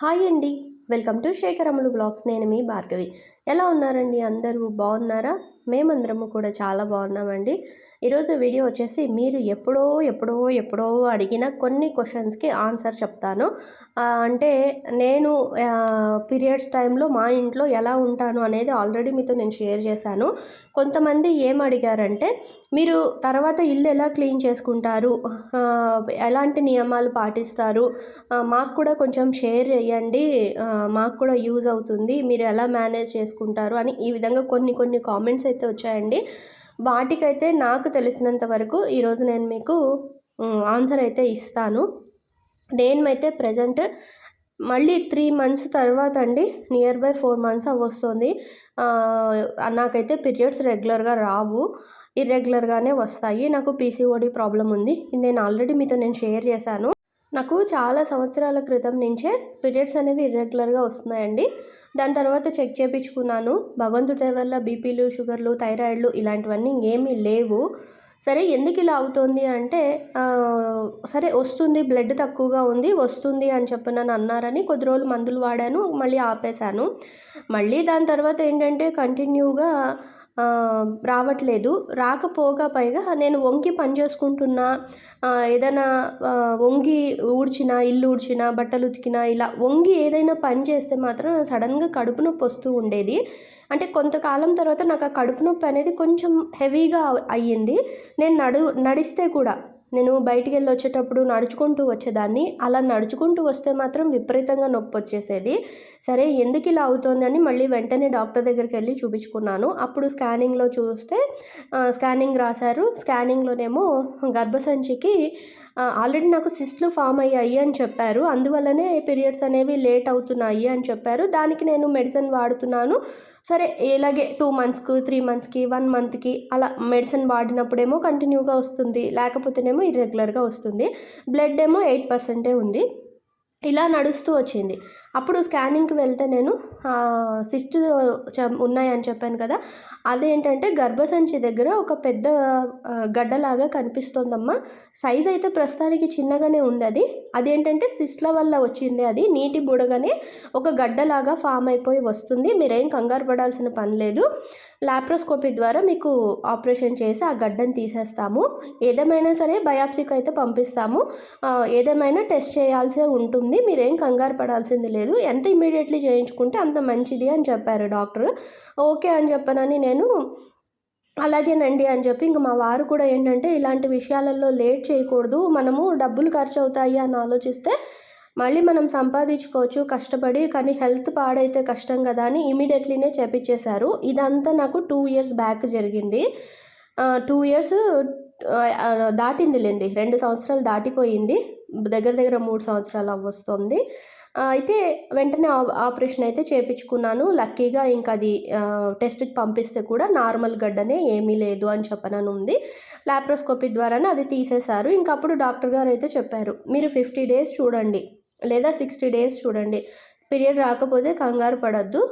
Hi అండి. Welcome to శేఖరములు blogs. నేను మీ భార్గవి. ఎలా ఉన్నారండి అందరూ? బాగున్నారా? మేమందరము కూడా చాలా బాగున్నామండి. ఈరోజు వీడియో వచ్చేసి మీరు ఎప్పుడో అడిగిన కొన్ని క్వశ్చన్స్కి ఆన్సర్ చెప్తాను. అంటే నేను పీరియడ్స్ టైంలో మా ఇంట్లో ఎలా ఉంటాను అనేది ఆల్రెడీ మీతో నేను షేర్ చేశాను. కొంతమంది ఏం అడిగారంటే, మీరు తర్వాత ఇల్లు ఎలా క్లీన్ చేసుకుంటారు, ఎలాంటి నియమాలు పాటిస్తారు, మాకు కూడా కొంచెం షేర్ చేయండి, మాకు కూడా యూజ్ అవుతుంది, మీరు ఎలా మేనేజ్ చేసుకుంటారు అని ఈ విధంగా కొన్ని కామెంట్స్ అయితే వచ్చాయండి. వాటికైతే నాకు తెలిసినంత వరకు ఈరోజు నేను మీకు ఆన్సర్ అయితే ఇస్తాను. నేనైతే ప్రజెంట్ మళ్ళీ 3 మంత్స్ తర్వాత అండి, నియర్ బై 4 మంత్స్ అవ్వొస్తుంది. నాకైతే పీరియడ్స్ రెగ్యులర్గా రావు, ఇర్రెగ్యులర్గానే వస్తాయి. నాకు పీసీఓడి ప్రాబ్లం ఉంది. నేను ఆల్రెడీ మీతో షేర్ చేశాను. నాకు చాలా సంవత్సరాల క్రితం నుంచే పీరియడ్స్ అనేవి ఇర్రెగ్యులర్గా వస్తున్నాయండి. దాని తర్వాత చెక్ చేయించుకున్నాను. భగవంతుడి దయ వల్ల బీపీలు, షుగర్లు, థైరాయిడ్లు ఇలాంటివన్నీ ఇంకేమీ లేవు. సరే ఎందుకు ఇలా అవుతుంది అంటే, సరే వస్తుంది, బ్లడ్ తక్కువగా ఉంది, వస్తుంది అని చెప్పి నన్ను అన్నారని కొద్ది రోజులు మందులు వాడాను, మళ్ళీ ఆపేశాను. మళ్ళీ దాని తర్వాత ఏంటంటే కంటిన్యూగా రావట్లేదు. రాకపోగా పైగా నేను వంగి పని చేసుకుంటున్నా, ఏదైనా వంగి ఊడ్చినా, ఇల్లు ఊడ్చినా, బట్టలు ఉతికినా, ఇలా వంగి ఏదైనా పని చేస్తే మాత్రం సడన్గా కడుపు నొప్పి వస్తూ ఉండేది. అంటే కొంతకాలం తర్వాత నాకు ఆ కడుపు నొప్పి అనేది కొంచెం హెవీగా అయ్యింది. నేను నడిస్తే కూడా, నేను బయటికి వెళ్ళి వచ్చేటప్పుడు నడుచుకుంటూ వచ్చేదాన్ని. అలా నడుచుకుంటూ వస్తే మాత్రం విపరీతంగా నొప్పి వచ్చేసేది. సరే ఎందుకు ఇలా అవుతుంది అని మళ్ళీ వెంటనే డాక్టర్ దగ్గరికి వెళ్ళి చూపించుకున్నాను. అప్పుడు స్కానింగ్లో చూస్తే స్కానింగ్ రాశారు. స్కానింగ్లోనేమో గర్భసంచికి ఆల్రెడీ నాకు సిస్ట్లు ఫామ్ అయ్యాయి అని చెప్పారు. అందువల్లనే పీరియడ్స్ అనేవి లేట్ అవుతున్నాయి అని చెప్పారు. దానికి నేను మెడిసిన్ వాడుతున్నాను. సరే ఇలాగే 2 మంత్స్కి, 3 మంత్స్కి, 1 మంత్కి అలా మెడిసిన్ వాడినప్పుడేమో కంటిన్యూగా వస్తుంది, లేకపోతేనేమో ఇర్రెగ్యులర్గా వస్తుంది. బ్లడ్ ఏమో 8% ఉంది. ఇలా నడుస్తూ వచ్చింది. అప్పుడు స్కానింగ్కి వెళ్తే నేను సిస్ట్ ఉన్నాయని చెప్పాను కదా, అదేంటంటే గర్భసంచి దగ్గర ఒక పెద్ద గడ్డలాగా కనిపిస్తోందమ్మా. సైజ్ అయితే ప్రస్తుతానికి చిన్నగానే ఉంది. అదేంటంటే సిస్ట్ల వల్ల వచ్చింది. అది నీటి బుడగనే ఒక గడ్డలాగా ఫామ్ అయిపోయి వస్తుంది. మీరేం కంగారు పడాల్సిన పని లేదు. లాప్రోస్కోపీ ద్వారా మీకు ఆపరేషన్ చేసి ఆ గడ్డను తీసేస్తాము. ఏదేమైనా సరే బయాప్సీకి అయితే పంపిస్తాము. ఏదేమైనా టెస్ట్ చేయాల్సే ఉంటుంది, మీరేం కంగారు పడాల్సింది లేదు, ఎంత ఇమీడియట్లీ చేయించుకుంటే అంత మంచిది అని చెప్పారు డాక్టర్. ఓకే అని చెప్పనని నేను అలాగేనండి అని చెప్పి, ఇంక మా వారు కూడా ఏంటంటే ఇలాంటి విషయాలలో లేట్ చేయకూడదు, మనము డబ్బులు ఖర్చు అవుతాయి అని ఆలోచిస్తే మళ్ళీ మనం సంపాదించుకోవచ్చు కష్టపడి, కానీ హెల్త్ పాడైతే కష్టం కదా అని ఇమీడియట్లీనే చేపించేశారు. ఇదంతా నాకు 2 ఇయర్స్ బ్యాక్ జరిగింది. 2 ఇయర్స్ దాటిందిలేండి, 2 సంవత్సరాలు దాటిపోయింది. దగ్గర 3 సంవత్సరాలు అవ్వొస్తుంది. అయితే వెంటనే ఆపరేషన్ అయితే చేయించుకున్నాను. లక్కీగా ఇంక అది టెస్ట్కి పంపిస్తే కూడా నార్మల్ గడ్డనే, ఏమీ లేదు అని చెప్పనని ఉంది. లాప్రోస్కోపీ ద్వారానే అది తీసేశారు. ఇంకప్పుడు డాక్టర్ గారు అయితే చెప్పారు, మీరు 50 డేస్ చూడండి లేదా 60 డేస్ చూడండి, పీరియడ్ రాకపోతే కంగారు పడద్దు,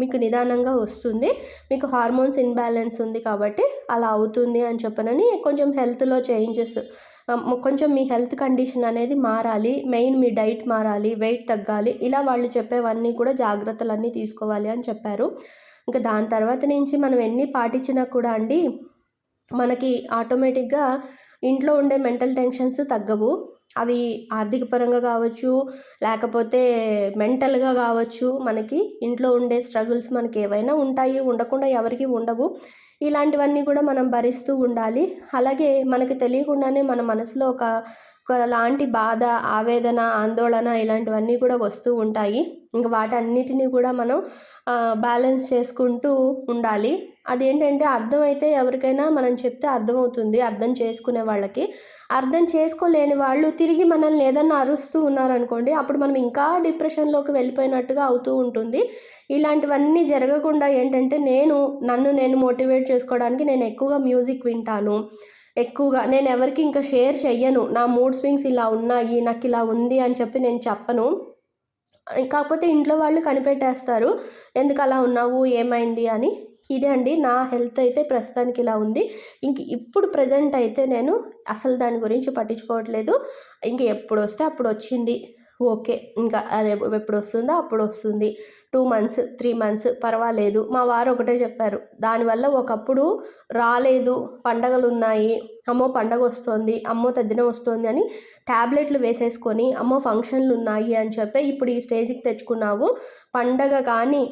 మీకు నిదానంగా వస్తుంది, మీకు హార్మోన్స్ ఇన్బ్యాలెన్స్ ఉంది కాబట్టి అలా అవుతుంది అని చెప్పనని, కొంచెం హెల్త్లో చేంజెస్, కొంచెం మీ హెల్త్ కండిషన్ అనేది మారాలి, మెయిన్ మీ డైట్ మారాలి, వెయిట్ తగ్గాలి, ఇలా వాళ్ళు చెప్పేవన్నీ కూడా జాగ్రత్తలన్నీ తీసుకోవాలి అని చెప్పారు. ఇంకా దాని తర్వాత నుంచి మనం ఎన్ని పాటించినా కూడా అండి, మనకి ఆటోమేటిక్గా ఇంట్లో ఉండే మెంటల్ టెన్షన్స్ తగ్గవు. అవి ఆర్థిక పరంగా కావచ్చు, లేకపోతే మెంటల్గా కావచ్చు, మనకి ఇంట్లో ఉండే స్ట్రగుల్స్ మనకి ఏవైనా ఉంటాయి, ఉండకుండా ఎవరికి ఉండవు. ఇలాంటివన్నీ కూడా మనం భరిస్తూ ఉండాలి. అలాగే మనకి తెలియకుండానే మన మనసులో ఒకలాంటి బాధ, ఆవేదన, ఆందోళన ఇలాంటివన్నీ కూడా వస్తూ ఉంటాయి. ఇంక వాటన్నిటిని కూడా మనం బ్యాలెన్స్ చేసుకుంటూ ఉండాలి. అదేంటంటే అర్థమైతే ఎవరికైనా మనం చెప్తే అర్థమవుతుంది, అర్థం చేసుకునే వాళ్ళకి. అర్థం చేసుకోలేని వాళ్ళు తిరిగి మనల్ని ఏదన్నా అరుస్తూ ఉన్నారనుకోండి, అప్పుడు మనం ఇంకా డిప్రెషన్లోకి వెళ్ళిపోయినట్టుగా అవుతూ ఉంటుంది. ఇలాంటివన్నీ జరగకుండా ఏంటంటే నన్ను నేను మోటివేట్ చేసుకోవడానికి నేను ఎక్కువగా మ్యూజిక్ వింటాను. ఎక్కువగా నేను ఎవరికి ఇంకా షేర్ చెయ్యను, నా మూడ్ స్వింగ్స్ ఇలా ఉన్నాయి, నాకు ఇలా ఉంది అని చెప్పి నేను చెప్పను. కాకపోతే ఇంట్లో వాళ్ళు కనిపెట్టేస్తారు, ఎందుకు అలా ఉన్నావు, ఏమైంది అని. ఇదే అండి, నా హెల్త్ అయితే ప్రస్తుతానికి ఇలా ఉంది. ఇప్పుడు ప్రజెంట్ అయితే నేను అసలు దాని గురించి పట్టించుకోవట్లేదు. ఇంక ఎప్పుడు వస్తే అప్పుడు వచ్చింది, ఓకే. ఇంకా అదే ఎప్పుడు వస్తుందో అప్పుడు వస్తుంది. 2 మంత్స్, 3 మంత్స్ పర్వాలేదు. మా వారు ఒకటే చెప్పారు. దానివల్ల ఒకప్పుడు రాలేదు, పండగలున్నాయి, అమ్మో పండగొస్తోంది, అమ్మో తద్దినం వస్తోంది అని టాబ్లెట్లు వేసేసుకొని, అమ్మో ఫంక్షన్లున్నాయి అని చెప్పి ఇప్పుడు ఈ స్టేజ్‌కి తెచ్చుకున్నావు. పండగ కానీ,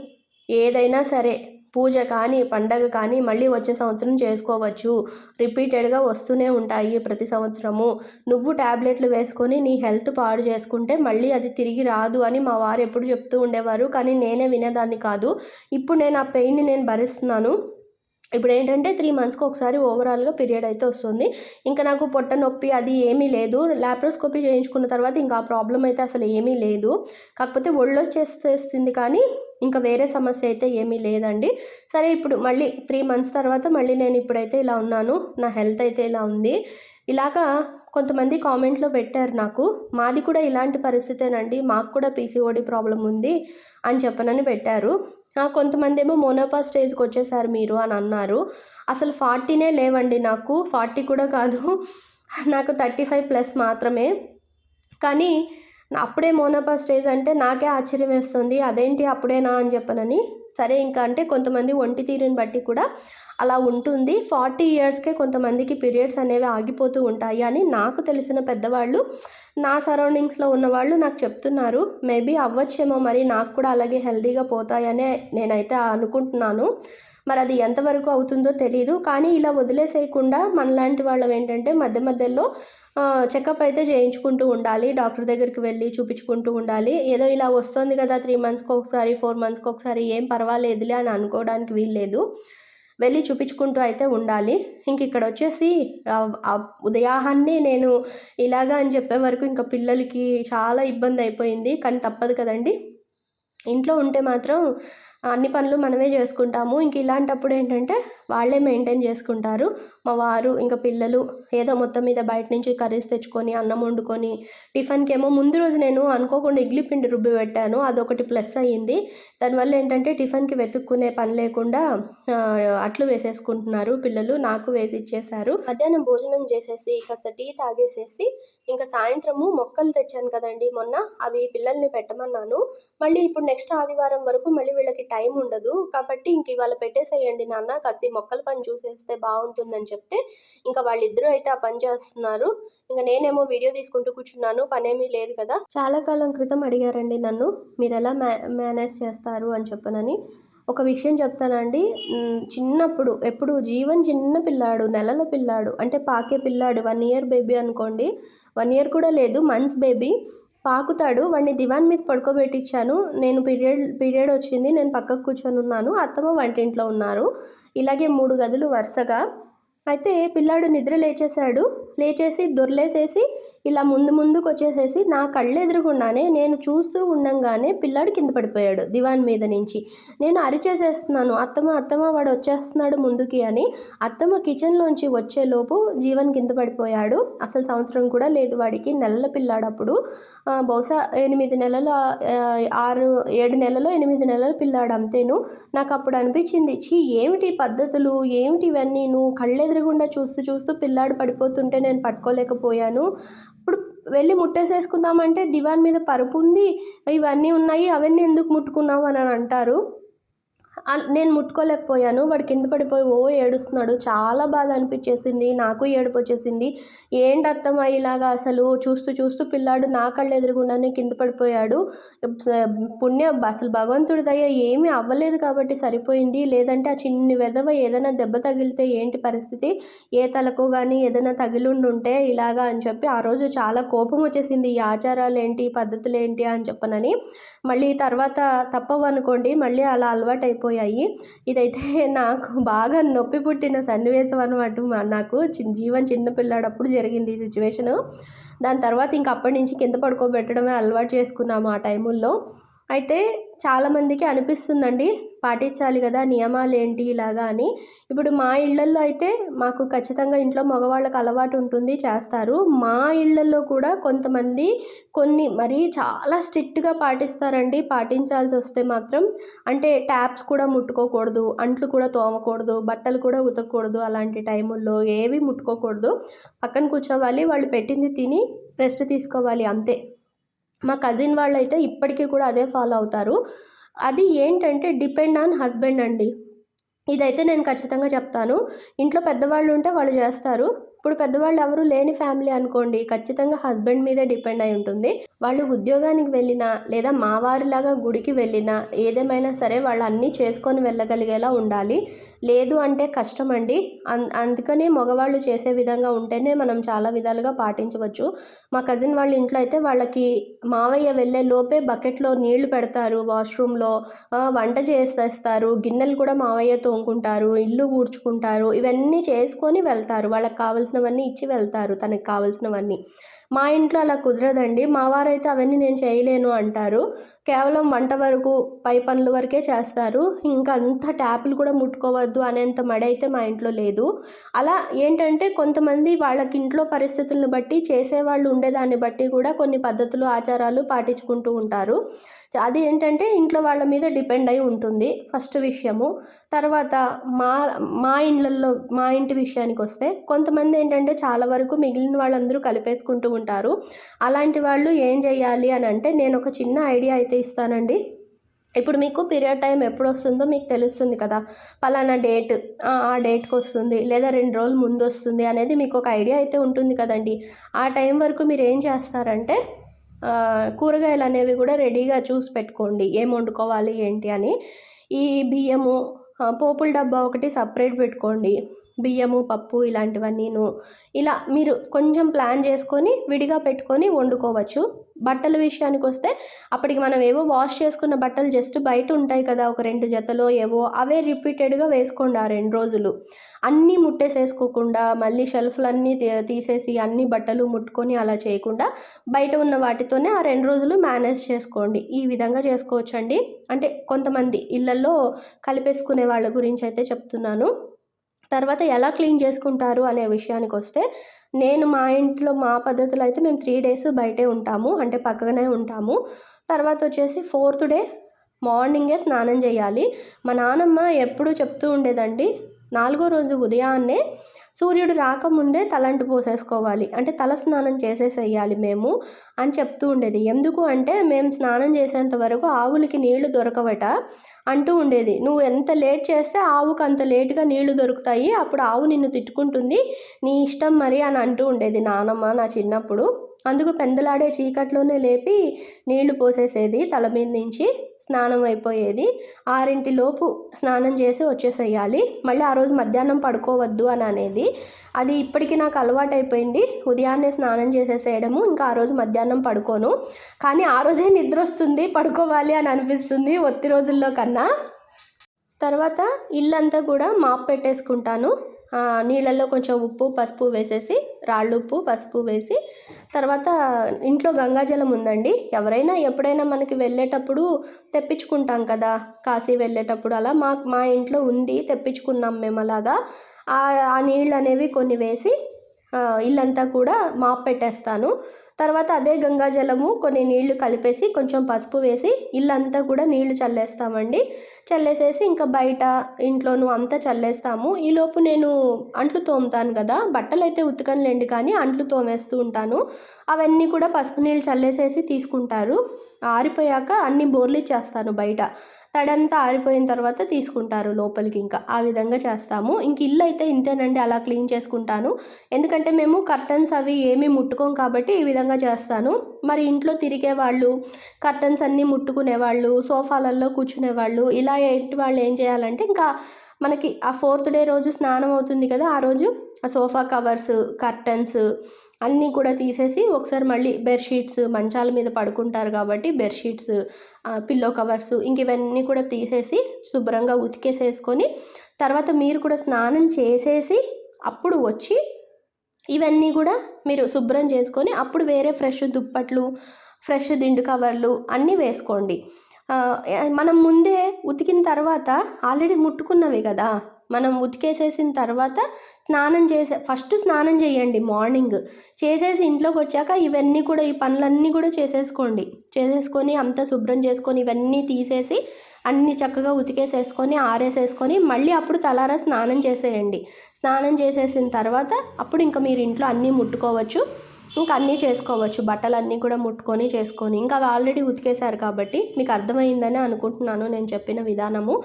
ఏదైనా సరే పూజ కానీ, పండగ కానీ మళ్ళీ వచ్చే సంవత్సరం చేసుకోవచ్చు. రిపీటెడ్‌గా వస్తూనే ఉంటాయి ప్రతి సంవత్సరము. నువ్వు టాబ్లెట్లు వేసుకొని నీ హెల్త్ పాడు చేసుకుంటే మళ్ళీ అది తిరిగి రాదు అని మా వారు ఎప్పుడు చెప్తూ ఉండేవారు. కానీ నేనే వినేదాన్ని కాదు. ఇప్పుడు నేను ఆ పెయిన్‌ని నేను భరిస్తున్నాను. ఇప్పుడేంటంటే 3 మంత్స్‌కి ఒకసారి ఓవరాల్‌గా పీరియడ్ అయితే వస్తుంది. ఇంకా నాకు పొట్ట నొప్పి అది ఏమీ లేదు. లాప్రోస్కోపీ చేయించుకున్న తర్వాత ఇంకా ఆ ప్రాబ్లమ్ అయితే అసలు ఏమీ లేదు. కాకపోతే ఒళ్ళొచ్చేసేస్తుంది కానీ ఇంకా వేరే సమస్య అయితే ఏమీ లేదండి. సరే ఇప్పుడు మళ్ళీ 3 మంత్స్ తర్వాత మళ్ళీ నేను ఇప్పుడైతే ఇలా ఉన్నాను. నా హెల్త్ అయితే ఇలా ఉంది. ఇలాగా కొంతమంది కామెంట్‌లో పెట్టారు నాకు. మాది కూడా ఇలాంటి పరిస్థితేనండి. మాకు కూడా పీసీఓడీ ప్రాబ్లమ్ ఉంది అని చెప్పనని పెట్టారు. కొంతమందేమో మోనోపాజ్ స్టేజ్‌కొచ్చేసారు మీరు అని అన్నారు. అసలు 40నే లేవండి నాకు. 40 కూడా కాదు. నాకు 35+ మాత్రమే. కానీ అప్పుడే మోనోపాజ్ స్టేజ్ అంటే నాకే ఆశ్చర్యం వేస్తుంది. అదేంటి అప్పుడేనా అని చెప్పనని. సరే ఇంకా అంటే కొంతమంది ఒంటి తీరుని బట్టి కూడా అలా ఉంటుంది. 40 ఇయర్స్‌కే కొంతమందికి పీరియడ్స్ అనేవి ఆగిపోతూ ఉంటాయి అని నాకు తెలిసిన పెద్దవాళ్ళు, నా సరౌండింగ్స్‌లో ఉన్నవాళ్ళు నాకు చెప్తున్నారు. మేబీ అవ్వచ్చేమో మరి నాకు కూడా అలాగే హెల్తీగా పోతాయనే నేనైతే అనుకుంటున్నాను. మరి అది ఎంతవరకు అవుతుందో తెలీదు. కానీ ఇలా వదిలేసేయకుండా మనలాంటి వాళ్ళం ఏంటంటే మధ్య మధ్యలో చెకప్ అయితే చేయించుకుంటూ ఉండాలి. డాక్టర్ దగ్గరికి వెళ్ళి చూపించుకుంటూ ఉండాలి. ఏదో ఇలా వస్తుంది కదా 3 మంత్స్‌కి ఒకసారి, 4 మంత్స్‌కి ఒకసారి ఏం పర్వాలేదులే అని అనుకోవడానికి వీల్లేదు. వెళ్ళి చూపించుకుంటూ అయితే ఉండాలి. ఇంక ఇక్కడొచ్చేసి ఉదయాన్నే నేను ఇలాగ అని చెప్పే వరకు ఇంకా పిల్లలకి చాలా ఇబ్బంది అయిపోయింది. కానీ తప్పదు కదండీ! ఇంట్లో ఉంటే మాత్రం అన్ని పనులు మనమే చేసుకుంటాము. ఇంక ఇలాంటప్పుడు ఏంటంటే వాళ్ళే మెయింటైన్ చేసుకుంటారు. మా వారు ఇంకా పిల్లలు ఏదో మొత్తం మీద బయట నుంచి కర్రీస్ తెచ్చుకొని అన్నం వండుకొని టిఫిన్‌కేమో ముందు రోజు నేను అనుకోకుండా ఇడ్లీ పిండి రుబ్బి పెట్టాను. అదొకటి ప్లస్ అయ్యింది. దానివల్ల ఏంటంటే టిఫిన్‌కి వెతుక్కునే పని లేకుండా అట్లు వేసేసుకుంటున్నారు పిల్లలు. నాకు వేసి ఇచ్చేశారు. మధ్యాహ్నం భోజనం చేసేసి కాస్త టీ తాగేసేసి ఇంకా సాయంత్రము మొక్కలు తెచ్చాను కదండీ మొన్న, అవి పిల్లల్ని పెట్టమన్నాను. మళ్ళీ ఇప్పుడు నెక్స్ట్ ఆదివారం వరకు మళ్ళీ వీళ్ళకి టైం ఉండదు. కాబట్టి ఇంక ఇవాళ పెట్టేసేయండి నాన్న, కాస్త ఈ మొక్కల పని చూసేస్తే బావుంటుందని చెప్తే ఇంకా వాళ్ళిద్దరూ అయితే ఆ పని చేస్తున్నారు. ఇంక నేనేమో వీడియో తీసుకుంటూ కూర్చున్నాను. పనేమీ లేదు కదా! చాలా కాలం క్రితం అడిగారండి నన్ను, మీరెలా మేనేజ్ చేస్తారు అని చెప్పనని. ఒక విషయం చెప్తానండి. చిన్నప్పుడు ఎప్పుడు జీవన్ చిన్న పిల్లాడు, నెలల పిల్లాడు అంటే పాకే పిల్లాడు 1 ఇయర్ బేబీ అనుకోండి. 1 ఇయర్ కూడా లేదు, మంత్స్ బేబీ. పాకుతాడు. వాడిని దివాన్ మీద పడుకోబెట్టిచ్చాను. నేను పీరియడ్ వచ్చింది. నేను పక్కకు కూర్చొనున్నాను. అత్తమ్మ వంటింట్లో ఉన్నారు. ఇలాగే 3 గదులు వరుసగా. అయితే పిల్లాడు నిద్ర లేచేశాడు. లేచేసి దొర్లేసేసి ఇలా ముందుకొచ్చేసేసి నా కళ్ళెదురుగుండానే నేను చూస్తూ ఉండంగానే పిల్లాడు కింద పడిపోయాడు దివాన్ మీద నుంచి. నేను అరిచేసేస్తున్నాను, అత్తమ్మ వాడొచ్చేస్తున్నాడు ముందుకి అని. అత్తమ్మ కిచెన్‌లోంచి వచ్చేలోపు జీవన్ కింద పడిపోయాడు. అసలు సంవత్సరం కూడా లేదు వాడికి. నెలల పిల్లాడప్పుడు. బహుశా 8 నెలల 6, 7 నెలలో, 8 నెలల పిల్లాడు అంతేను. నాకప్పుడు అనిపించింది, ఛీ! ఏమిటి పద్ధతులు, ఏమిటి ఇవన్నీను. కళ్ళెదురుగుండా చూస్తూ పిల్లాడు పడిపోతుంటే నేను పట్టుకోలేకపోయాను. ఇప్పుడు వెళ్ళి ముట్టేసేసుకుందామంటే దివాన్ మీద పరుపుంది, ఇవన్నీ ఉన్నాయి, అవన్నీ ఎందుకు ముట్టుకున్నావు అని అంటారు. నేను ముట్టుకోలేకపోయాను. వాడు కింద పడిపోయి ఏడుస్తున్నాడు. చాలా బాధ అనిపించేసింది. నాకు ఏడుపొచ్చేసింది. ఏంటత్తమ్మ ఇలాగా అసలు చూస్తూ పిల్లాడు నా కళ్ళ ఎదురుగుండానే కింద పడిపోయాడు. అసలు భగవంతుడి దయ ఏమీ అవ్వలేదు కాబట్టి సరిపోయింది. లేదంటే ఆ చిన్ని వెధవ ఏదైనా దెబ్బ తగిలితే ఏంటి పరిస్థితి? ఏ తలకు గానీ ఏదైనా తగిలుండుంటే ఇలాగా అని చెప్పి ఆ రోజు చాలా కోపం వచ్చేసింది. ఈ ఆచారాలేంటి, పద్ధతులేంటి అని చెప్పనని. మళ్ళీ తర్వాత తప్పవనుకోండి, మళ్ళీ అలా అలవాటైపోయాయి. ఇదైతే నాకు బాగా నొప్పి పుట్టిన సన్నివేశం అనమాట. నాకు జీవన్ చిన్న పిల్లాడప్పుడు జరిగింది ఈ సిచ్యువేషను. దాని తర్వాత ఇంక అప్పటి నుంచి కింద పడుకోబెట్టడమే అలవాటు చేసుకున్నాము ఆ టైముల్లో. అయితే చాలామందికి అనిపిస్తుందండి, పాటించాలి కదా నియమాలేంటి ఇలాగా అని. ఇప్పుడు మా ఇళ్లల్లో అయితే మాకు ఖచ్చితంగా ఇంట్లో మగవాళ్ళకి అలవాటు ఉంటుంది, చేస్తారు. మా ఇళ్లల్లో కూడా కొంతమంది కొన్ని మరీ చాలా స్ట్రిక్ట్‌గా పాటిస్తారండి. పాటించాల్సి వస్తే మాత్రం అంటే ట్యాప్స్ కూడా ముట్టుకోకూడదు, అంట్లు కూడా తోమకూడదు, బట్టలు కూడా ఉతకకూడదు. అలాంటి టైముల్లో ఏవి ముట్టుకోకూడదు. పక్కన కూర్చోవాలి, వాళ్ళు పెట్టింది తిని రెస్ట్ తీసుకోవాలి అంతే. మా కజిన్ వాళ్ళైతే ఇప్పటికీ కూడా అదే ఫాలో అవుతారు. అది ఏంటంటే డిపెండ్ ఆన్ హస్బెండ్ అండి. ఇదైతే నేను ఖచ్చితంగా చెప్తాను. ఇంట్లో పెద్దవాళ్ళు ఉంటే వాళ్ళు చేస్తారు. ఇప్పుడు పెద్దవాళ్ళు ఎవరు లేని ఫ్యామిలీ అనుకోండి, ఖచ్చితంగా హస్బెండ్ మీదే డిపెండ్ అయి ఉంటుంది. వాళ్ళు ఉద్యోగానికి వెళ్ళినా లేదా మా వారిలాగా గుడికి వెళ్ళినా ఏదేమైనా సరే వాళ్ళు అన్నీ చేసుకొని వెళ్ళగలిగేలా ఉండాలి. లేదు అంటే కష్టమండి. అందుకని మగవాళ్ళు చేసే విధంగా ఉంటేనే మనం చాలా విధాలుగా పాటించవచ్చు. మా కజిన్ వాళ్ళ ఇంట్లో అయితే వాళ్ళకి మావయ్య వెళ్ళే లోపే బకెట్లో నీళ్లు పెడతారు వాష్రూమ్లో, వంట చేసేస్తారు, గిన్నెలు కూడా మావయ్య తోముకుంటారు, ఇల్లు ఊడ్చుకుంటారు, ఇవన్నీ చేసుకొని వెళ్తారు. వాళ్ళకి కావాల్సినవన్నీ ఇచ్చి వెళ్తారు, తనకి కావాల్సినవన్నీ. మా ఇంట్లో అలా కుదరదండి. మా వారైతే అవన్నీ నేను చేయలేను అంటారు. కేవలం వంట వరకు, పై పనుల వరకే చేస్తారు. ఇంకా అంత ట్యాపులు కూడా ముట్టుకోవద్దు అనేంత మడి అయితే మా ఇంట్లో లేదు. అలా ఏంటంటే కొంతమంది వాళ్ళకి ఇంట్లో పరిస్థితులను బట్టి, చేసేవాళ్ళు ఉండేదాన్ని బట్టి కూడా కొన్ని పద్ధతులు, ఆచారాలు పాటించుకుంటూ ఉంటారు. అది ఏంటంటే ఇంట్లో వాళ్ళ మీద డిపెండ్ అయి ఉంటుంది ఫస్ట్ విషయము. తర్వాత మా మా ఇళ్ళల్లో మా ఇంటి విషయానికి వస్తే కొంతమంది ఏంటంటే చాలా వరకు మిగిలిన వాళ్ళందరూ కలిపేసుకుంటూ ఉంటారు. అలాంటి వాళ్ళు ఏం చేయాలి అని అంటే నేను ఒక చిన్న ఐడియా అయితే ఇస్తానండి. ఇప్పుడు మీకు పీరియడ్ టైం ఎప్పుడు వస్తుందో మీకు తెలుస్తుంది కదా, పలానా డేట్, ఆ డేట్కి వస్తుంది లేదా 2 రోజులు ముందు వస్తుంది అనేది మీకు ఒక ఐడియా అయితే ఉంటుంది కదండి. ఆ టైం వరకు మీరు ఏం చేస్తారంటే కూరగాయలు అనేవి కూడా రెడీగా చూసి పెట్టుకోండి, ఏం వండుకోవాలి ఏంటి అని. ఈ బియ్యము, పోపుల డబ్బా ఒకటి సపరేట్ పెట్టుకోండి. బియ్యము, పప్పు ఇలాంటివన్నీను. ఇలా మీరు కొంచెం ప్లాన్ చేసుకొని విడిగా పెట్టుకొని వండుకోవచ్చు. బట్టల విషయానికి వస్తే అప్పటికి మనం ఏవో వాష్ చేసుకున్న బట్టలు జస్ట్ బయట ఉంటాయి కదా, ఒక 2 జతలో ఏవో, అవే రిపీటెడ్గా వేసుకోండి ఆ 2 రోజులు. అన్నీ ముట్టేసేసుకోకుండా మళ్ళీ షెల్ఫ్లన్నీ తీసేసి అన్ని బట్టలు ముట్టుకొని అలా చేయకుండా బయట ఉన్న వాటితోనే ఆ 2 రోజులు మేనేజ్ చేసుకోండి. ఈ విధంగా చేసుకోవచ్చండి. అంటే కొంతమంది ఇళ్ళల్లో కలిపేసుకునే వాళ్ళ గురించి అయితే చెప్తున్నాను. తర్వాత ఎలా క్లీన్ చేసుకుంటారు అనే విషయానికి వస్తే, నేను మా ఇంట్లో మా పద్ధతిలో అయితే మేము 3 డేస్ బయటే ఉంటాము, అంటే పక్కనే ఉంటాము. తర్వాత వచ్చేసి 4th డే మార్నింగే స్నానం చేయాలి. మా నానమ్మ ఎప్పుడూ చెప్తూ ఉండేదండి, 4గో రోజు ఉదయాన్నే సూర్యుడు రాకముందే తలంటు పోసేసుకోవాలి, అంటే తల స్నానం చేసేసేయాలి మేము అని చెప్తూ ఉండేది. ఎందుకు అంటే మేము స్నానం చేసేంత వరకు ఆవులకి నీళ్లు దొరకవట అంటూ ఉండేది. నువ్వు ఎంత లేట్ చేస్తే ఆవుకు అంత లేటుగా నీళ్లు దొరుకుతాయి, అప్పుడు ఆవు నిన్ను తిట్టుకుంటుంది, నీ ఇష్టం మరి అని అంటూ ఉండేది నానమ్మ నా చిన్నప్పుడు. అందుకు పెందలాడే చీకట్లోనే లేపి నీళ్లు పోసేసేది, తల మీద నుంచి స్నానం అయిపోయేది. 6 స్నానం చేసి వచ్చేసేయాలి, మళ్ళీ ఆ రోజు మధ్యాహ్నం పడుకోవద్దు అని అనేది. అది ఇప్పటికీ నాకు అలవాటైపోయింది, ఉదయాన్నే స్నానం చేసేసేయడము. ఇంకా ఆ రోజు మధ్యాహ్నం పడుకోను, కానీ ఆ రోజే నిద్ర వస్తుంది, పడుకోవాలి అని అనిపిస్తుంది ఒత్తి రోజుల్లో కన్నా. తర్వాత ఇల్లంతా కూడా మాప్ పెట్టేసుకుంటాను. నీళ్ళల్లో కొంచెం ఉప్పు, పసుపు వేసేసి, రాళ్ళుప్పు, పసుపు వేసి, తర్వాత ఇంట్లో గంగాజలం ఉందండి. ఎవరైనా ఎప్పుడైనా మనకి వెళ్ళేటప్పుడు తెప్పించుకుంటాం కదా, కాశీ వెళ్ళేటప్పుడు అలా మా ఇంట్లో ఉంది, తెప్పించుకున్నాం మేము అలాగా. ఆ నీళ్ళు అనేవి కొన్ని వేసి ఇల్లంతా కూడా మాప్ పెట్టేస్తాను. తర్వాత అదే గంగాజలము కొన్ని నీళ్లు కలిపేసి కొంచెం పసుపు వేసి ఇల్లంతా కూడా నీళ్లు చల్లేస్తామండి. చల్లేసేసి ఇంకా బయట ఇంట్లోనూ అంతా చల్లేస్తాము. ఈలోపు నేను అంట్లు తోముతాను కదా, బట్టలు అయితే ఉతకనులేండి కానీ అంట్లు తోమేస్తూ ఉంటాను. అవన్నీ కూడా పసుపు నీళ్ళు చల్లేసేసి తీసుకుంటారు. ఆరిపోయాక అన్ని బోర్లు ఇచ్చేస్తాను బయట. తడంతా ఆరిపోయిన తర్వాత తీసుకుంటారు లోపలికి. ఇంకా ఆ విధంగా చేస్తాము. ఇంక ఇల్లు అయితే ఇంతేనండి, అలా క్లీన్ చేసుకుంటాను. ఎందుకంటే మేము కర్టన్స్ అవి ఏమీ ముట్టుకోం కాబట్టి ఈ విధంగా చేస్తాను. మరి ఇంట్లో తిరిగే వాళ్ళు, కర్టన్స్ అన్నీ ముట్టుకునేవాళ్ళు, సోఫాలలో కూర్చునేవాళ్ళు, ఇలా ఏంటి వాళ్ళు ఏం చేయాలంటే ఇంకా మనకి ఆ 4th డే రోజు స్నానం అవుతుంది కదా, ఆ రోజు ఆ సోఫా కవర్స్, కర్టన్స్ అన్నీ కూడా తీసేసి ఒకసారి మళ్ళీ బెడ్షీట్స్, మంచాల మీద పడుకుంటారు కాబట్టి బెడ్షీట్స్, పిల్లో కవర్స్, ఇంక ఇవన్నీ కూడా తీసేసి శుభ్రంగా ఉతికేసేసుకొని, తర్వాత మీరు కూడా స్నానం చేసేసి అప్పుడు వచ్చి ఇవన్నీ కూడా మీరు శుభ్రం చేసుకొని అప్పుడు వేరే ఫ్రెష్ దుప్పట్లు, ఫ్రెష్ దిండు కవర్లు అన్నీ వేసుకోండి. మనం ముందే ఉతికిన తర్వాత ఆల్రెడీ ముట్టుకున్నవి కదా, మనం ఉతికేసేసిన తర్వాత ఫస్ట్ స్నానం చేయండి మార్నింగ్. చేసేసి ఇంట్లోకి వచ్చాక ఇవన్నీ కూడా, ఈ పనులన్నీ కూడా చేసేసుకొని అంతా శుభ్రం చేసుకొని ఇవన్నీ తీసేసి అన్నీ చక్కగా ఉతికేసేసుకొని ఆరేసేసుకొని మళ్ళీ అప్పుడు తలారా స్నానం చేసేయండి. స్నానం చేసేసిన తర్వాత అప్పుడు ఇంకా మీరు ఇంట్లో అన్నీ ముట్టుకోవచ్చు. ఇంకా అన్నీ చేసుకోవచ్చు, బట్టలన్నీ కూడా ముట్టుకొని చేసుకొని. ఇంకా అవి ఆల్రెడీ ఉతికేశారు కాబట్టి మీకు అర్థమైందని అనుకుంటున్నాను నేను చెప్పిన విధానము.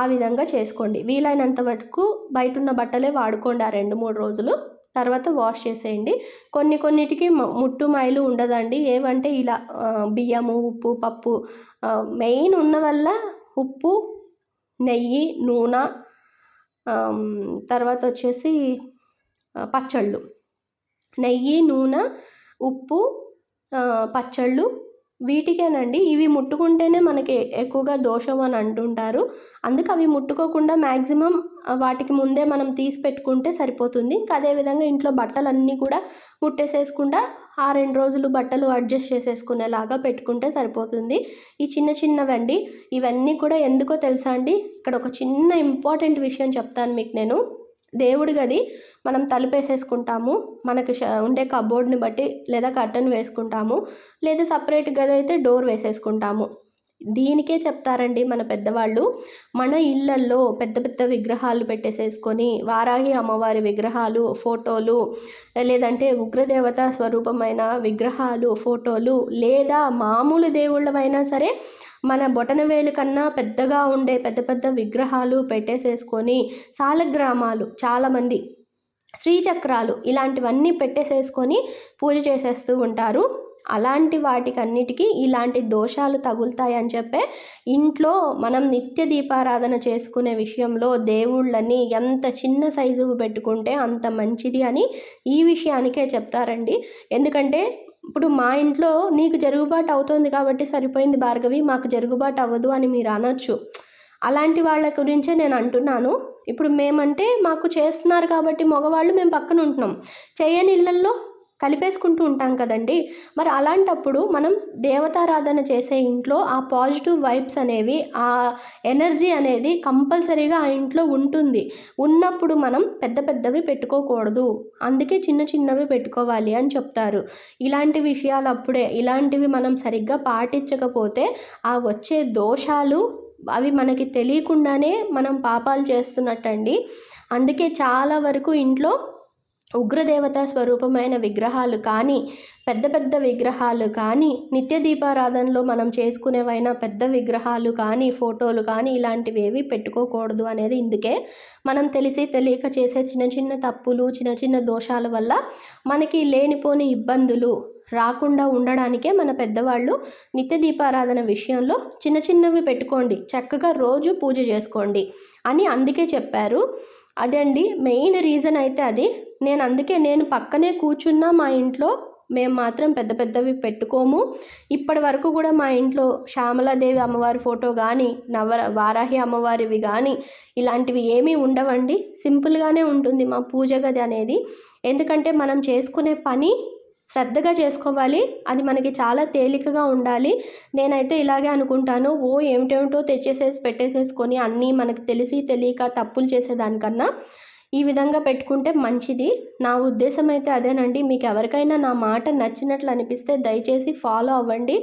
ఆ విధంగా చేసుకోండి. వీలైనంత వరకు బయట ఉన్న బట్టలే వాడుకోండి ఆ 2-3 రోజులు. తర్వాత వాష్ చేసేయండి. కొన్నిటికి ముట్టు మైలు ఉండదండి. ఏవంటే ఇలా బియ్యము, ఉప్పు, పప్పు, మెయిన్ ఉన్న వల్ల ఉప్పు, నెయ్యి, నూనె, తర్వాత వచ్చేసి పచ్చళ్ళు. నెయ్యి, నూనె, ఉప్పు, పచ్చళ్ళు వీటికేనండి. ఇవి ముట్టుకుంటేనే మనకి ఎక్కువగా దోషం అని అంటుంటారు. అందుకు అవి ముట్టుకోకుండా మ్యాక్సిమం వాటికి ముందే మనం తీసి పెట్టుకుంటే సరిపోతుంది. ఇంకా అదేవిధంగా ఇంట్లో బట్టలన్నీ కూడా ముట్టేసేసుకుండా ఆ 2 రోజులు బట్టలు అడ్జస్ట్ చేసేసుకునేలాగా పెట్టుకుంటే సరిపోతుంది. ఈ చిన్నవండి. ఇవన్నీ కూడా ఎందుకో తెలుసా అండి? ఇక్కడ ఒక చిన్న ఇంపార్టెంట్ విషయం చెప్తాను మీకు నేను. దేవుడి గది మనం తలుపేసేసుకుంటాము. మనకి ఉండే కబోర్డ్ని బట్టి, లేదా కర్టన్ వేసుకుంటాము, లేదా సపరేట్ గది అయితే డోర్ వేసేసుకుంటాము. దీనికే చెప్తారండి మన పెద్దవాళ్ళు, మన ఇళ్ళల్లో పెద్ద విగ్రహాలు పెట్టేసేసుకొని, వారాహి అమ్మవారి విగ్రహాలు, ఫోటోలు, లేదంటే ఉగ్రదేవత స్వరూపమైన విగ్రహాలు, ఫోటోలు, లేదా మామూలు దేవుళ్ళవైనా సరే మన బొటనవేలు కన్నా పెద్దగా ఉండే పెద్ద విగ్రహాలు పెట్టేసేసుకొని, సాలగ్రామాలు, చాలామంది శ్రీచక్రాలు ఇలాంటివన్నీ పెట్టేసేసుకొని పూజ చేసేస్తూ ఉంటారు. అలాంటి వాటికన్నిటికీ ఇలాంటి దోషాలు తగులుతాయని చెప్పే ఇంట్లో మనం నిత్య దీపారాధన చేసుకునే విషయంలో దేవుళ్ళని ఎంత చిన్న సైజు పెట్టుకుంటే అంత మంచిది అని ఈ విషయానికే చెప్తారండి. ఎందుకంటే ఇప్పుడు మా ఇంట్లో నీకు జరుగుబాటు అవుతుంది కాబట్టి సరిపోయింది భార్గవి, మాకు జరుగుబాటు అవ్వదు అని మీరు అనొచ్చు. అలాంటి వాళ్ళ గురించే నేను అంటున్నాను. ఇప్పుడు మేమంటే మాకు చేస్తున్నారు కాబట్టి మగవాళ్ళు మేము పక్కన ఉంటున్నాం, చేయని ఇళ్ళల్లో కలిపేసుకుంటూ ఉంటాం కదండి. మరి అలాంటప్పుడు మనం దేవతారాధన చేసే ఇంట్లో ఆ పాజిటివ్ వైబ్స్ అనేవి, ఆ ఎనర్జీ అనేది కంపల్సరీగా ఆ ఇంట్లో ఉంటుంది. ఉన్నప్పుడు మనం పెద్దవి పెట్టుకోకూడదు, అందుకే చిన్నవి పెట్టుకోవాలి అని చెప్తారు. ఇలాంటి విషయాలు అప్పుడే, ఇలాంటివి మనం సరిగ్గా పాటించకపోతే ఆ వచ్చే దోషాలు అవి మనకి తెలియకుండానే మనం పాపాలు చేస్తున్నట్టండి. అందుకే చాలా వరకు ఇంట్లో ఉగ్రదేవత స్వరూపమైన విగ్రహాలు కానీ, పెద్ద విగ్రహాలు కానీ, నిత్య దీపారాధనలో మనం చేసుకునేవైనా పెద్ద విగ్రహాలు కానీ, ఫోటోలు కానీ ఇలాంటివి ఏవి పెట్టుకోకూడదు అనేది ఇందుకే. మనం తెలియక చేసే చిన్న తప్పులు, చిన్న దోషాల వల్ల మనకి లేనిపోని ఇబ్బందులు రాకుండా ఉండడానికే మన పెద్దవాళ్ళు నిత్య దీపారాధన విషయంలో చిన్నవి పెట్టుకోండి, చక్కగా రోజు పూజ చేసుకోండి అని అందుకే చెప్పారు. అదండి మెయిన్ రీజన్ అయితే అది. నేను పక్కనే కూర్చున్నా మా ఇంట్లో మేము మాత్రం పెద్దవి పెట్టుకోము. ఇప్పటి వరకు కూడా మా ఇంట్లో శ్యామలాదేవి అమ్మవారి ఫోటో కానీ, వారాహి అమ్మవారివి కానీ ఇలాంటివి ఏమీ ఉండవండి. సింపుల్గానే ఉంటుంది మా పూజ గది అనేది. ఎందుకంటే మనం చేసుకునే పని శ్రద్ధగా చేసుకోవాలి, అది మనకి చాలా తేలికగా ఉండాలి. నేనైతే ఇలాగే అనుకుంటాను, ఏమిటేమిటో పెట్టేసేసుకొని అన్నీ మనకు తెలియక తప్పులు చేసేదానికన్నా ఈ విధంగా పెట్టుకుంటే మంచిది. నా ఉద్దేశం అయితే అదేనండి. మీకు ఎవరికైనా నా మాట నచ్చినట్లు అనిపిస్తే దయచేసి ఫాలో అవ్వండి.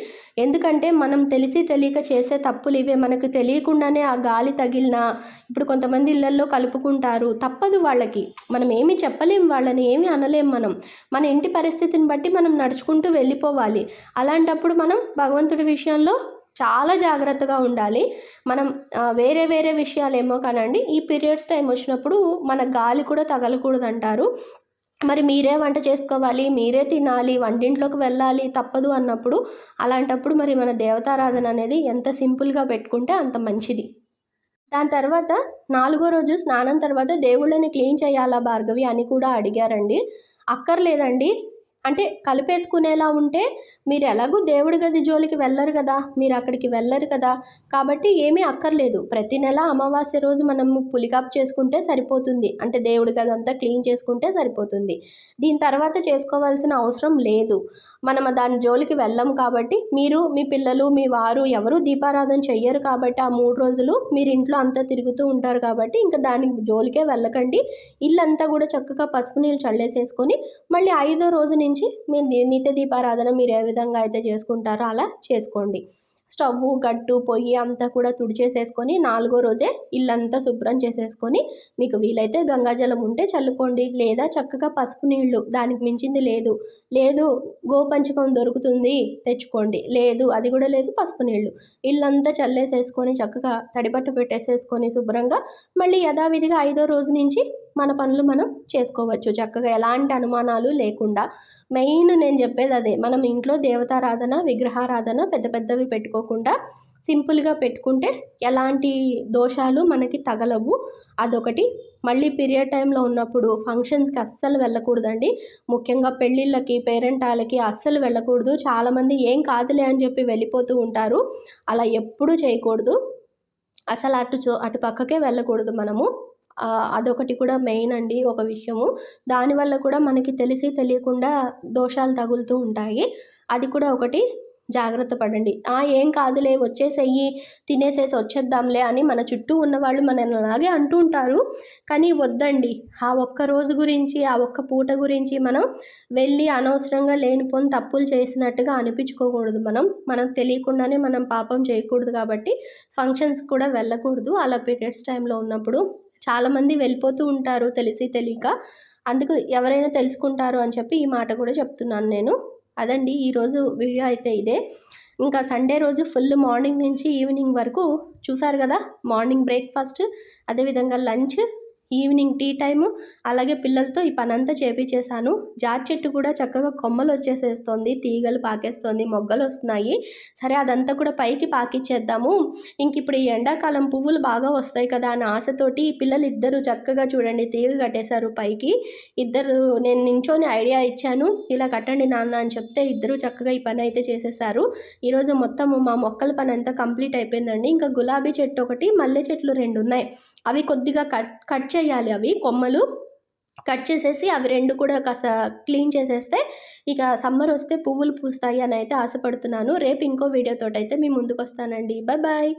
ఎందుకంటే మనం తెలియక చేసే తప్పులు ఇవే. మనకు తెలియకుండానే ఆ గాలి తగిలినా, ఇప్పుడు కొంతమంది ఇళ్ళల్లో కలుపుకుంటారు, తప్పదు వాళ్ళకి. మనం ఏమీ చెప్పలేం, వాళ్ళని ఏమీ అనలేం. మన ఇంటి పరిస్థితిని బట్టి మనం నడుచుకుంటూ వెళ్ళిపోవాలి. అలాంటప్పుడు మనం భగవంతుడి విషయంలో చాలా జాగ్రత్తగా ఉండాలి. మనం వేరే విషయాలేమో కానండి, ఈ పీరియడ్స్ టైం వచ్చినప్పుడు మన గాలి కూడా తగలకూడదు అంటారు. మరి మీరే వంట చేసుకోవాలి, మీరే తినాలి, వంటింట్లోకి వెళ్ళాలి తప్పదు అన్నప్పుడు, అలాంటప్పుడు మరి మన దేవతారాధన అనేది ఎంత సింపుల్గా పెట్టుకుంటే అంత మంచిది. దాని తర్వాత 4వ రోజు స్నానం తర్వాత దేవుళ్ళని క్లీన్ చేయాలా భార్గవి అని కూడా అడిగారండి. అక్కర్లేదండి. అంటే కలిపేసుకునేలా ఉంటే మీరు ఎలాగూ దేవుడి గది జోలికి వెళ్ళరు కదా, మీరు అక్కడికి వెళ్ళరు కదా, కాబట్టి ఏమీ అక్కర్లేదు. ప్రతి నెల అమావాస్య రోజు మనము పులికాపు చేసుకుంటే సరిపోతుంది. అంటే దేవుడి గది అంతా క్లీన్ చేసుకుంటే సరిపోతుంది. దీని తర్వాత చేసుకోవాల్సిన అవసరం లేదు. మనం దాని జోలికి వెళ్ళము కాబట్టి, మీరు, మీ పిల్లలు, మీ వారు ఎవరు దీపారాధన చెయ్యరు కాబట్టి ఆ 3 రోజులు మీరు ఇంట్లో అంతా తిరుగుతూ ఉంటారు కాబట్టి ఇంకా దానికి జోలికే వెళ్ళకండి. ఇల్లంతా కూడా చక్కగా పసుపు నీళ్ళు చల్లేసేసుకొని మళ్ళీ 5వ రోజు నుంచి మీరు నిత్య దీపారాధన మీరు ఏ విధంగా అయితే చేసుకుంటారో అలా చేసుకోండి. స్టవ్ గట్టు పొయ్యి అంతా కూడా తుడిచేసేసుకొని 4వ రోజే ఇల్లంతా శుభ్రం చేసేసుకొని మీకు వీలైతే గంగాజలం ఉంటే చల్లుకోండి, లేదా చక్కగా పసుపు నీళ్లు, దానికి మించింది లేదు, లేదు గోపంచకం దొరుకుతుంది తెచ్చుకోండి, లేదు అది కూడా లేదు పసుపు నీళ్లు, ఇల్లంతా చల్లేసేసుకొని చక్కగా తడిబట్ట పెట్టేసేసుకొని శుభ్రంగా మళ్ళీ యథావిధిగా 5వ రోజు నుంచి మన పనులు మనం చేసుకోవచ్చు చక్కగా, ఎలాంటి అనుమానాలు లేకుండా. మెయిన్ నేను చెప్పేది అదే, మనం ఇంట్లో దేవతారాధన విగ్రహారాధన పెద్ద పెద్దవి పెట్టుకోకుండా సింపుల్గా పెట్టుకుంటే ఎలాంటి దోషాలు మనకి తగలవు. అదొకటి. మళ్ళీ పీరియడ్ టైంలో ఉన్నప్పుడు ఫంక్షన్స్కి అస్సలు వెళ్ళకూడదండి, ముఖ్యంగా పెళ్ళిళ్ళకి పేరెంటాలకి అస్సలు వెళ్ళకూడదు. చాలామంది ఏం కాదులే అని చెప్పి వెళ్ళిపోతూ ఉంటారు, అలా ఎప్పుడూ చేయకూడదు. అసలు అటు పక్కకే వెళ్ళకూడదు మనము. అదొకటి కూడా మెయిన్ అండి ఒక విషయము. దానివల్ల కూడా మనకి తెలిసి తెలియకుండా దోషాలు తగులుతూ ఉంటాయి. అది కూడా ఒకటి జాగ్రత్త పడండి. ఏం కాదులే వచ్చేసేయి, తినేసేసి వచ్చేద్దాంలే అని మన చుట్టూ ఉన్నవాళ్ళు మనల్ని అలాగే అంటూ ఉంటారు. కానీ వద్దండి, ఆ ఒక్క రోజు గురించి ఆ ఒక్క పూట గురించి మనం వెళ్ళి అనవసరంగా లేనిపోని తప్పులు చేసినట్టుగా అనిపించుకోకూడదు. మనం తెలియకుండానే మనం పాపం చేయకూడదు కాబట్టి ఫంక్షన్స్ కూడా వెళ్ళకూడదు అలా పీరియడ్స్ టైంలో ఉన్నప్పుడు. చాలామంది వెళ్ళిపోతూ ఉంటారు తెలిసి తెలియక, అందుకు ఎవరైనా తెలుసుకుంటారు అని చెప్పి ఈ మాట కూడా చెప్తున్నాను నేను. అదండి ఈరోజు వీడియో అయితే ఇదే. ఇంకా సండే రోజు ఫుల్ మార్నింగ్ నుంచి ఈవినింగ్ వరకు చూసారు కదా, మార్నింగ్ బ్రేక్ఫాస్ట్, అదేవిధంగా లంచ్, ఈవినింగ్ టీ టైము, అలాగే పిల్లలతో ఈ పనంతా చేపించేశాను. జాతి చెట్టు కూడా చక్కగా కొమ్మలు వచ్చేసేస్తుంది, తీగలు పాకేస్తుంది, మొగ్గలు వస్తున్నాయి. సరే అదంతా కూడా పైకి పాకిచ్చేద్దాము, ఇంక ఇప్పుడు ఈ ఎండాకాలం పువ్వులు బాగా వస్తాయి కదా అని ఆశతోటి పిల్లలు ఇద్దరు చక్కగా చూడండి తీగ కట్టేశారు పైకి. ఇద్దరు నేను నించొని ఐడియా ఇచ్చాను, ఇలా కట్టండి నాన్న అని చెప్తే ఇద్దరు చక్కగా ఈ పని అయితే చేసేసారు. ఈరోజు మొత్తము మా మొక్కల పని అంతా కంప్లీట్ అయిపోయిందండి. ఇంకా గులాబీ చెట్టు ఒకటి, మల్లె చెట్లు 2 ఉన్నాయి, అవి కొద్దిగా కట్ చేయాలి. అవి కొమ్మలు కట్ చేసేసి అవి 2 కూడా కాస్త క్లీన్ చేసేస్తే ఇక సమ్మర్ వస్తే పువ్వులు పూస్తాయి అని అయితే ఆశపడుతున్నాను. రేపు ఇంకో వీడియోతోటి అయితే మీ ముందుకు వస్తానండి. Bye bye.